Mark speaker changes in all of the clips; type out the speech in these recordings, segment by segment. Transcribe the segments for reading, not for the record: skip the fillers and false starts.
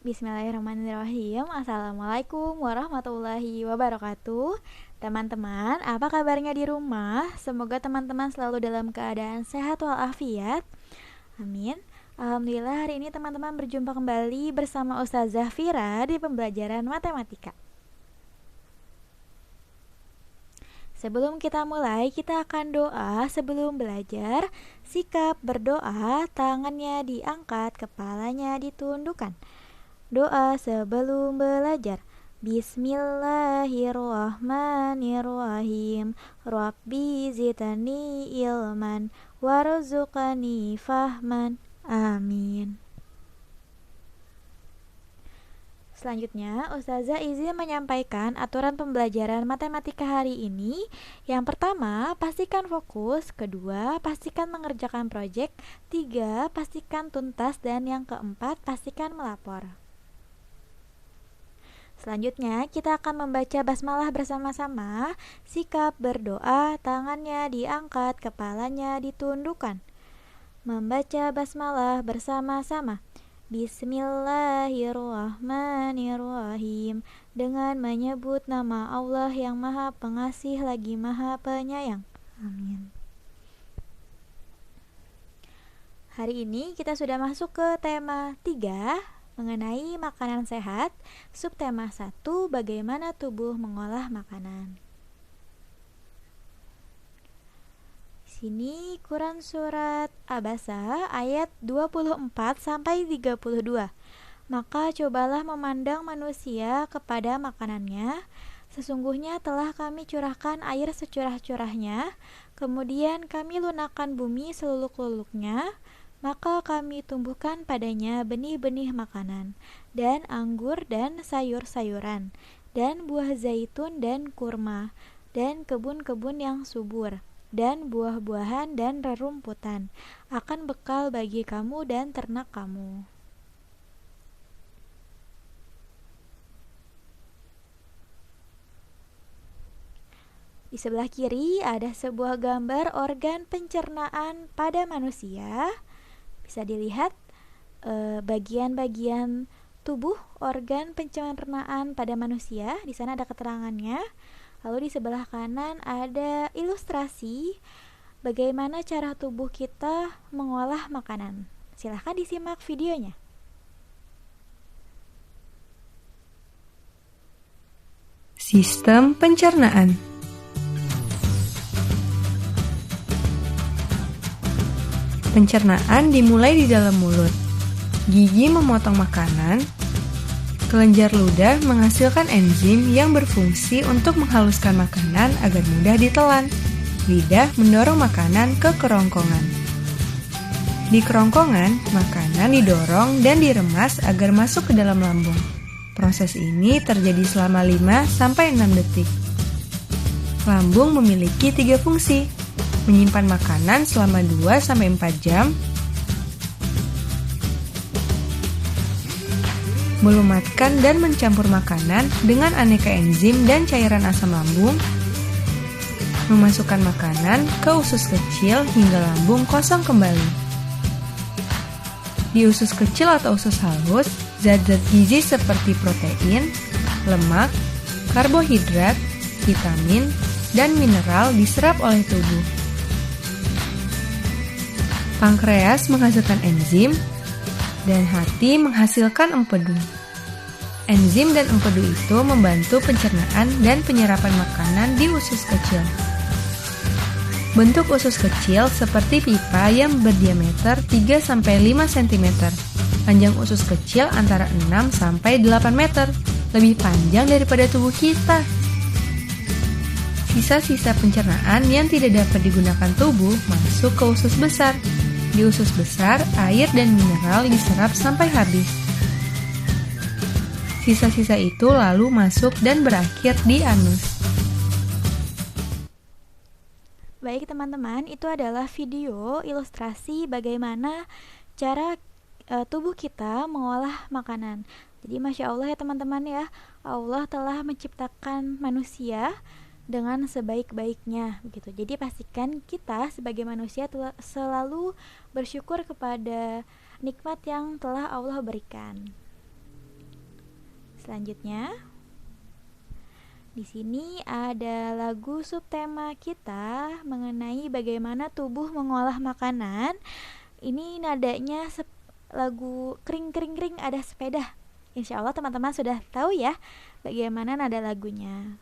Speaker 1: Bismillahirrahmanirrahim. Assalamualaikum warahmatullahi wabarakatuh. Teman-teman, apa kabarnya di rumah? Semoga teman-teman selalu dalam keadaan sehat walafiat. Amin. Alhamdulillah hari ini teman-teman berjumpa kembali bersama Ustazah Fira di pembelajaran matematika. Sebelum kita mulai, kita akan doa sebelum belajar. Sikap berdoa, tangannya diangkat, kepalanya ditundukkan. Doa sebelum belajar. Bismillahirrahmanirrahim. Rabbi zidni ilman warzuqni fahman. Amin. Selanjutnya, Ustazah izin menyampaikan aturan pembelajaran matematika hari ini. Yang pertama, pastikan fokus. Kedua, pastikan mengerjakan proyek. Tiga, pastikan tuntas. Dan yang keempat, pastikan melapor. Selanjutnya, kita akan membaca basmalah bersama-sama. Sikap berdoa, tangannya diangkat, kepalanya ditundukkan. Membaca basmalah bersama-sama. Bismillahirrahmanirrahim. Dengan menyebut nama Allah yang Maha Pengasih lagi Maha Penyayang. Amin. Hari ini kita sudah masuk ke tema 3 mengenai makanan sehat. Subtema 1, bagaimana tubuh mengolah makanan. Sini Quran surat Abasa ayat 24 sampai 32. Maka cobalah memandang manusia kepada makanannya. Sesungguhnya telah kami curahkan air securah-curahnya, kemudian kami lunakkan bumi seluluk-luluknya. Maka kami tumbuhkan padanya benih-benih makanan, dan anggur dan sayur-sayuran, dan buah zaitun dan kurma, dan kebun-kebun yang subur, dan buah-buahan dan rerumputan, akan bekal bagi kamu dan ternak kamu. Di sebelah kiri ada sebuah gambar organ pencernaan pada manusia. Bisa dilihat bagian-bagian tubuh organ pencernaan pada manusia. Di sana ada keterangannya. Lalu di sebelah kanan ada ilustrasi bagaimana cara tubuh kita mengolah makanan. Silahkan disimak videonya.
Speaker 2: Sistem pencernaan. Pencernaan dimulai di dalam mulut. Gigi memotong makanan. Kelenjar ludah menghasilkan enzim yang berfungsi untuk menghaluskan makanan agar mudah ditelan. Lidah mendorong makanan ke kerongkongan. Di kerongkongan, makanan didorong dan diremas agar masuk ke dalam lambung. Proses ini terjadi selama 5-6 detik. Lambung memiliki 3 fungsi. Menyimpan makanan selama 2-4 jam, melumatkan dan mencampur makanan dengan aneka enzim dan cairan asam lambung, memasukkan makanan ke usus kecil hingga lambung kosong kembali. Di usus kecil atau usus halus, zat-zat gizi seperti protein, lemak, karbohidrat, vitamin, dan mineral diserap oleh tubuh. Pankreas menghasilkan enzim, dan hati menghasilkan empedu. Enzim dan empedu itu membantu pencernaan dan penyerapan makanan di usus kecil. Bentuk usus kecil seperti pipa yang berdiameter 3-5 cm. Panjang usus kecil antara 6-8 meter, lebih panjang daripada tubuh kita. Sisa-sisa pencernaan yang tidak dapat digunakan tubuh masuk ke usus besar. Di usus besar, air dan mineral diserap sampai habis. Sisa-sisa itu lalu masuk dan berakhir di anus.
Speaker 1: Baik teman-teman, itu adalah video ilustrasi bagaimana cara tubuh kita mengolah makanan. Jadi Masya Allah ya teman-teman ya, Allah telah menciptakan manusia dengan sebaik-baiknya begitu. Jadi pastikan kita sebagai manusia selalu bersyukur kepada nikmat yang telah Allah berikan. Selanjutnya, di sini ada lagu subtema kita mengenai bagaimana tubuh mengolah makanan. Ini nadanya lagu kring kring kring ada sepeda. Insya Allah teman-teman sudah tahu ya bagaimana nada lagunya.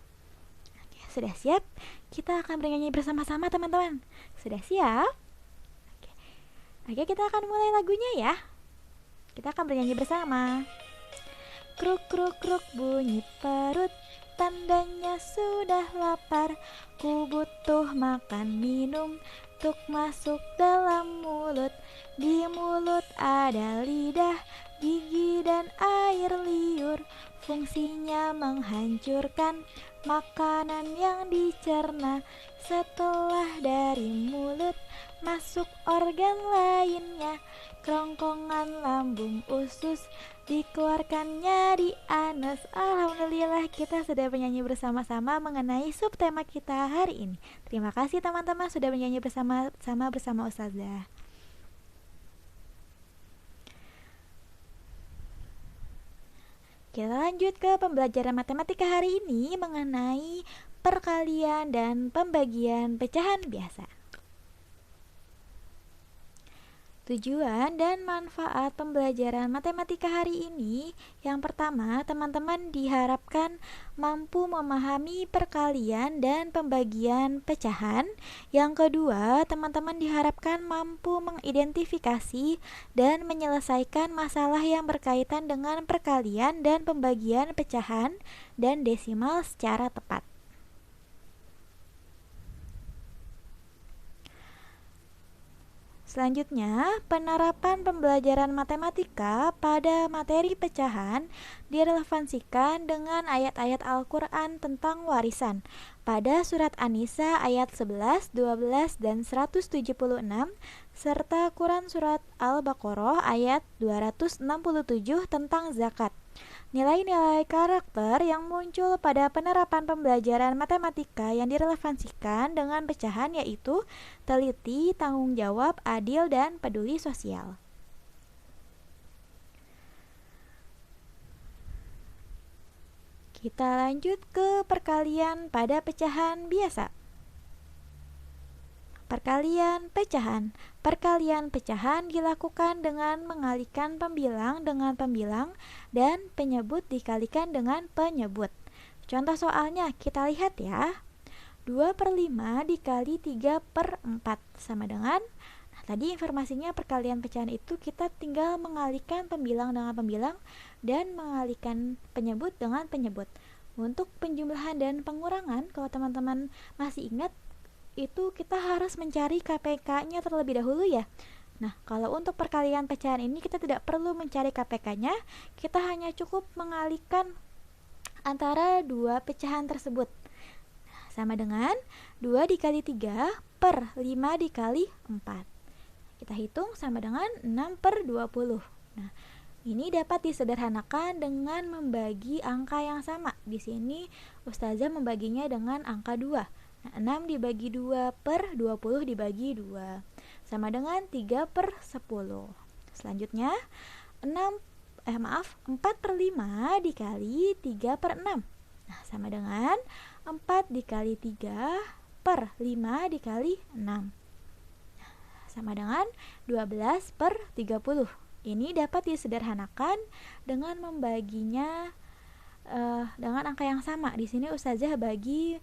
Speaker 1: Oke, sudah siap? Kita akan bernyanyi bersama-sama teman-teman. Sudah siap? Oke, kita akan mulai lagunya ya. Kita akan bernyanyi bersama. Kruk kruk kruk bunyi perut, tandanya sudah lapar. Ku butuh makan minum untuk masuk dalam mulut. Di mulut ada lidah, gigi dan air liur. Fungsinya menghancurkan makanan yang dicerna. Setelah dari mulut masuk organ lainnya, kerongkongan lambung usus dikeluarkannya di anus. Alhamdulillah kita sudah bernyanyi bersama-sama mengenai subtema kita hari ini. Terima kasih teman-teman sudah bernyanyi bersama-sama bersama Ustazah. Kita lanjut ke pembelajaran matematika hari ini mengenai perkalian dan pembagian pecahan biasa. Tujuan dan manfaat pembelajaran matematika hari ini, yang pertama, teman-teman diharapkan mampu memahami perkalian dan pembagian pecahan. Yang kedua, teman-teman diharapkan mampu mengidentifikasi dan menyelesaikan masalah yang berkaitan dengan perkalian dan pembagian pecahan dan desimal secara tepat. Selanjutnya, penerapan pembelajaran matematika pada materi pecahan direlevansikan dengan ayat-ayat Al-Quran tentang warisan pada surat An-Nisa ayat 11, 12, dan 176 serta Quran surat Al-Baqarah ayat 267 tentang zakat. Nilai-nilai karakter yang muncul pada penerapan pembelajaran matematika yang direlevansikan dengan pecahan yaitu teliti, tanggung jawab, adil, dan peduli sosial. Kita lanjut ke perkalian pada pecahan biasa. Perkalian pecahan. Perkalian pecahan dilakukan dengan mengalihkan pembilang dengan pembilang dan penyebut dikalikan dengan penyebut. Contoh soalnya kita lihat ya. 2/5 dikali 3/4 sama dengan, tadi informasinya perkalian pecahan itu kita tinggal mengalihkan pembilang dengan pembilang dan mengalihkan penyebut dengan penyebut. Untuk penjumlahan dan pengurangan, kalau teman-teman masih ingat, itu kita harus mencari KPK-nya terlebih dahulu ya. Nah, kalau untuk perkalian pecahan ini kita tidak perlu mencari KPK-nya, kita hanya cukup mengalihkan antara dua pecahan tersebut. Sama dengan 2 dikali 3 per 5 dikali 4. Kita hitung sama dengan 6/20. Nah, ini dapat disederhanakan dengan membagi angka yang sama. Di sini Ustazah membaginya dengan angka 2. Nah, 6 dibagi 2/20 dibagi 2 sama dengan 3/10. Selanjutnya 4/5 dikali 3/6. Nah, sama dengan 4 dikali 3/5 dikali 6 sama dengan 12/30. Ini dapat disederhanakan dengan membaginya dengan angka yang sama. Di sini Ustazah bagi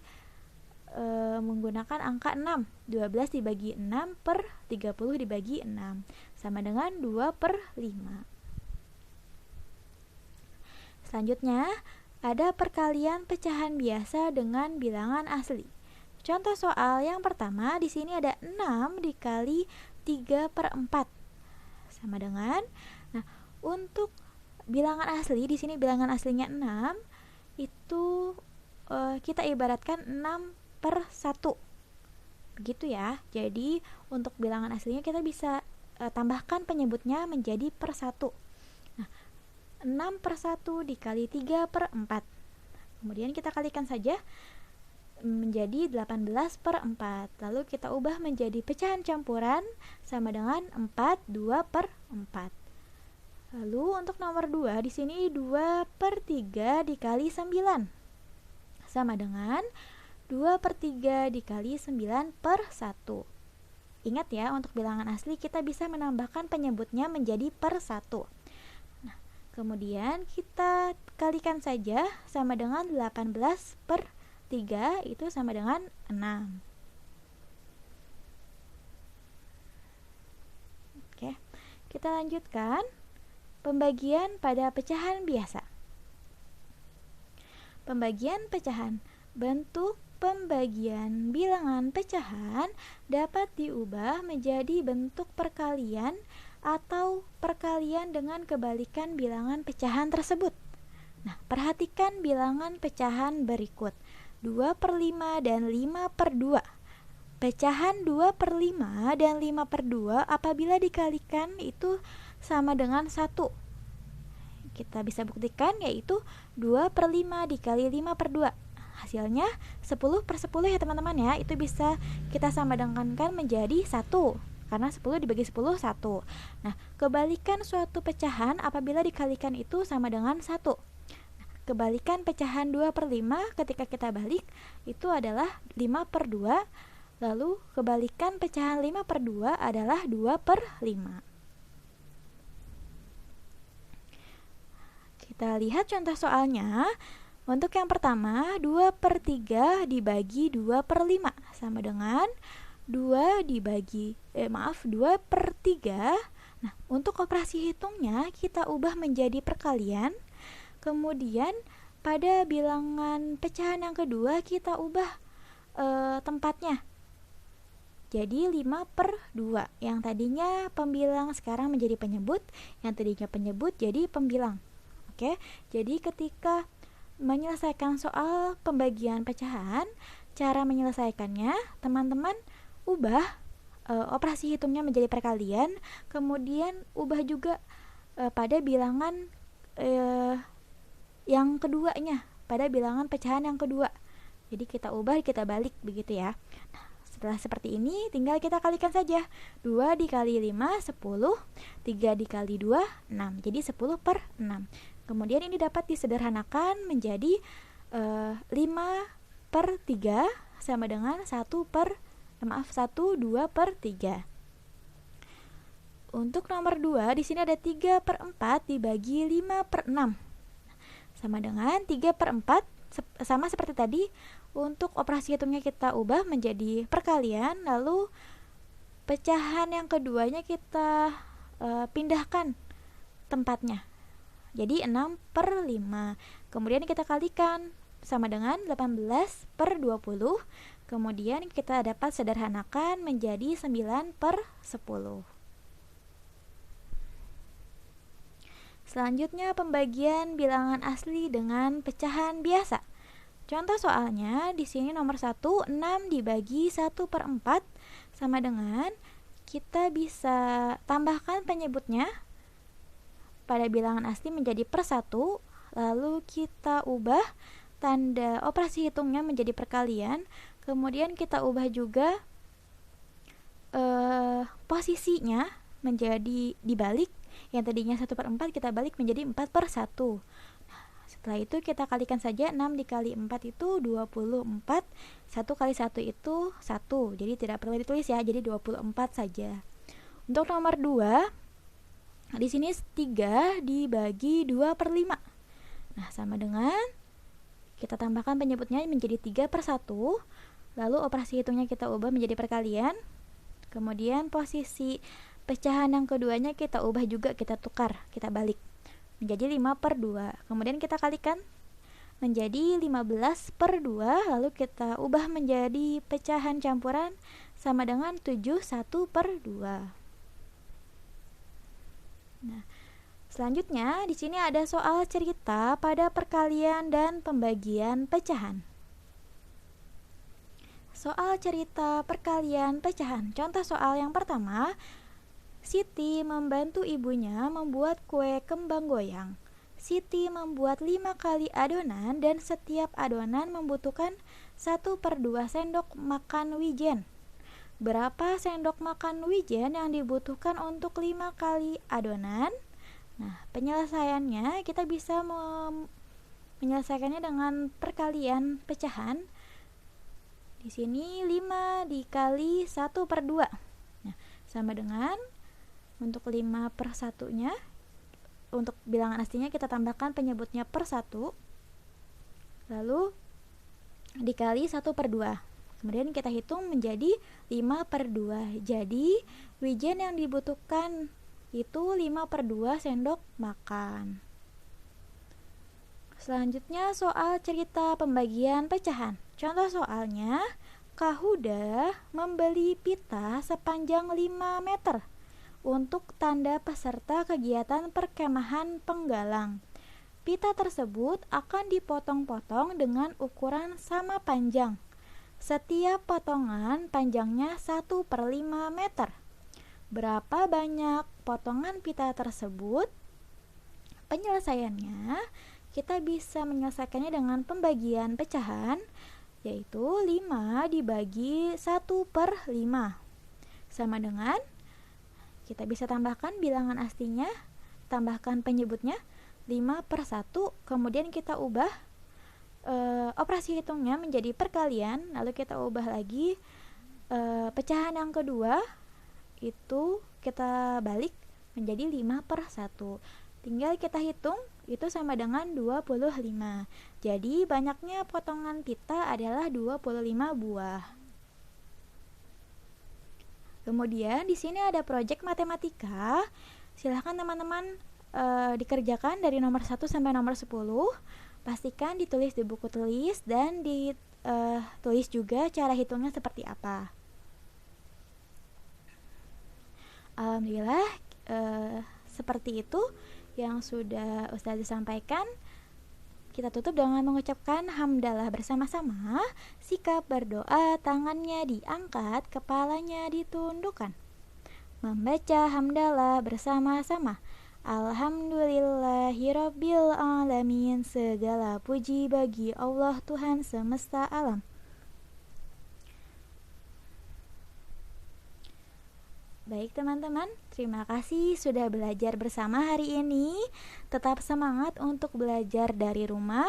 Speaker 1: menggunakan angka 6. 12 dibagi 6/30 dibagi 6 sama dengan 2/5. Selanjutnya, ada perkalian pecahan biasa dengan bilangan asli. Contoh soal yang pertama, di sini ada 6 dikali 3/4 sama dengan, nah, untuk bilangan asli, di sini bilangan aslinya 6, itu kita ibaratkan 6/1. Begitu ya. Jadi untuk bilangan aslinya kita bisa tambahkan penyebutnya menjadi per 1. Nah, 6/1 dikali 3/4. Kemudian kita kalikan saja menjadi 18/4. Lalu kita ubah menjadi pecahan campuran sama dengan 4 2/4. Lalu untuk nomor 2, di sini 2/3 dikali 9 sama dengan 2/3 dikali 9/1. Ingat ya, untuk bilangan asli kita bisa menambahkan penyebutnya menjadi per 1. Nah, kemudian kita kalikan saja sama dengan 18/3 itu sama dengan 6. Oke, kita lanjutkan. Pembagian pada pecahan biasa. Pembagian pecahan. Bentuk pembagian bilangan pecahan dapat diubah menjadi bentuk perkalian atau perkalian dengan kebalikan bilangan pecahan tersebut. Nah, perhatikan bilangan pecahan berikut. 2/5 dan 5/2. Pecahan 2/5 dan 5/2 apabila dikalikan itu sama dengan 1. Kita bisa buktikan, yaitu 2/5 dikali 5/2. Hasilnya 10/10 ya teman-teman ya. Itu bisa kita samadankan menjadi 1. Karena 10 dibagi 10, 1. Nah, kebalikan suatu pecahan apabila dikalikan itu sama dengan 1. Nah, kebalikan pecahan 2/5 ketika kita balik itu adalah 5/2. Lalu kebalikan pecahan 5/2 adalah 2/5. Kita lihat contoh soalnya. Untuk yang pertama, 2/3 dibagi 2/5 sama dengan 2/3. Nah, untuk operasi hitungnya kita ubah menjadi perkalian. Kemudian pada bilangan pecahan yang kedua kita ubah tempatnya. Jadi 5/2. Yang tadinya pembilang sekarang menjadi penyebut, yang tadinya penyebut jadi pembilang. Oke, jadi ketika menyelesaikan soal pembagian pecahan, cara menyelesaikannya, teman-teman ubah operasi hitungnya menjadi perkalian, kemudian ubah juga pada bilangan yang keduanya, pada bilangan pecahan yang kedua. Jadi kita ubah, kita balik begitu ya. Nah, setelah seperti ini tinggal kita kalikan saja. 2 dikali 5, 10. 3 dikali 2, 6. Jadi 10/6. Kemudian ini dapat disederhanakan menjadi 5/3 sama dengan 1/3. Untuk nomor 2 di sini ada 3/4 dibagi 5/6 sama dengan 3/4. Sama seperti tadi, untuk operasi hitungnya kita ubah menjadi perkalian, lalu pecahan yang keduanya kita pindahkan tempatnya. Jadi 6/5. Kemudian kita kalikan sama dengan 18/20. Kemudian kita dapat sederhanakan menjadi 9/10. Selanjutnya pembagian bilangan asli dengan pecahan biasa. Contoh soalnya di sini nomor 1, 6 dibagi 1/4 sama dengan, kita bisa tambahkan penyebutnya pada bilangan asli menjadi per 1, lalu kita ubah tanda operasi hitungnya menjadi perkalian, kemudian kita ubah juga posisinya menjadi dibalik, yang tadinya 1/4 kita balik menjadi 4/1. Nah, setelah itu kita kalikan saja, 6 dikali 4 itu 24, 1 kali 1 itu 1, jadi tidak perlu ditulis ya, jadi 24 saja. Untuk nomor 2, di sini 3 dibagi 2/5. Nah, sama dengan kita tambahkan penyebutnya menjadi 3/1. Lalu operasi hitungnya kita ubah menjadi perkalian. Kemudian posisi pecahan yang keduanya kita ubah juga, kita tukar, kita balik menjadi 5/2. Kemudian kita kalikan menjadi 15/2. Lalu kita ubah menjadi pecahan campuran sama dengan 7 1/2. Nah, selanjutnya di sini ada soal cerita pada perkalian dan pembagian pecahan. Soal cerita perkalian pecahan. Contoh soal yang pertama, Siti membantu ibunya membuat kue kembang goyang. Siti membuat 5 kali adonan dan setiap adonan membutuhkan 1/2 sendok makan wijen. Berapa sendok makan wijen yang dibutuhkan untuk 5 kali adonan? Nah, penyelesaiannya kita bisa menyelesaikannya dengan perkalian pecahan. Di sini 5 dikali 1/2. Nah, sama dengan untuk 5/1-nya, untuk bilangan aslinya kita tambahkan penyebutnya per 1, lalu dikali 1/2. Kemudian kita hitung menjadi 5/2. Jadi wijen yang dibutuhkan itu 5/2 sendok makan. Selanjutnya soal cerita pembagian pecahan. Contoh soalnya, Kak Huda membeli pita sepanjang 5 meter untuk tanda peserta kegiatan perkemahan penggalang. Pita tersebut akan dipotong-potong dengan ukuran sama panjang. Setiap potongan panjangnya 1/5 meter. Berapa banyak potongan pita tersebut? Penyelesaiannya, kita bisa menyelesaikannya dengan pembagian pecahan, yaitu 5 dibagi 1/5. Sama dengan, kita bisa tambahkan bilangan aslinya, tambahkan penyebutnya 5/1, kemudian kita ubah operasi hitungnya menjadi perkalian, lalu kita ubah lagi pecahan yang kedua, itu kita balik menjadi 5/1. Tinggal kita hitung, itu sama dengan 25. Jadi banyaknya potongan pita adalah 25 buah. Kemudian di sini ada proyek matematika. Silahkan teman-teman dikerjakan dari nomor 1 sampai nomor 10. Pastikan ditulis di buku tulis dan ditulis juga cara hitungnya seperti apa. Alhamdulillah, seperti itu yang sudah Ustazah sampaikan. Kita tutup dengan mengucapkan hamdalah bersama-sama. Sikap berdoa, tangannya diangkat, kepalanya ditundukkan. Membaca hamdalah bersama-sama. Alhamdulillahirabbil alamin. Segala puji bagi Allah Tuhan semesta alam. Baik teman-teman, terima kasih sudah belajar bersama hari ini. Tetap semangat untuk belajar dari rumah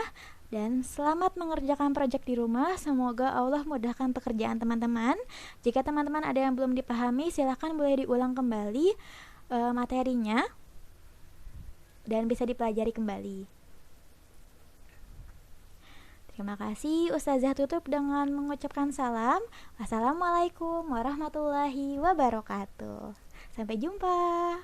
Speaker 1: dan selamat mengerjakan proyek di rumah. Semoga Allah mudahkan pekerjaan teman-teman. Jika teman-teman ada yang belum dipahami, silahkan boleh diulang kembali materinya dan bisa dipelajari kembali. Terima kasih. Ustazah tutup dengan mengucapkan salam. Wassalamualaikum warahmatullahi wabarakatuh. Sampai jumpa.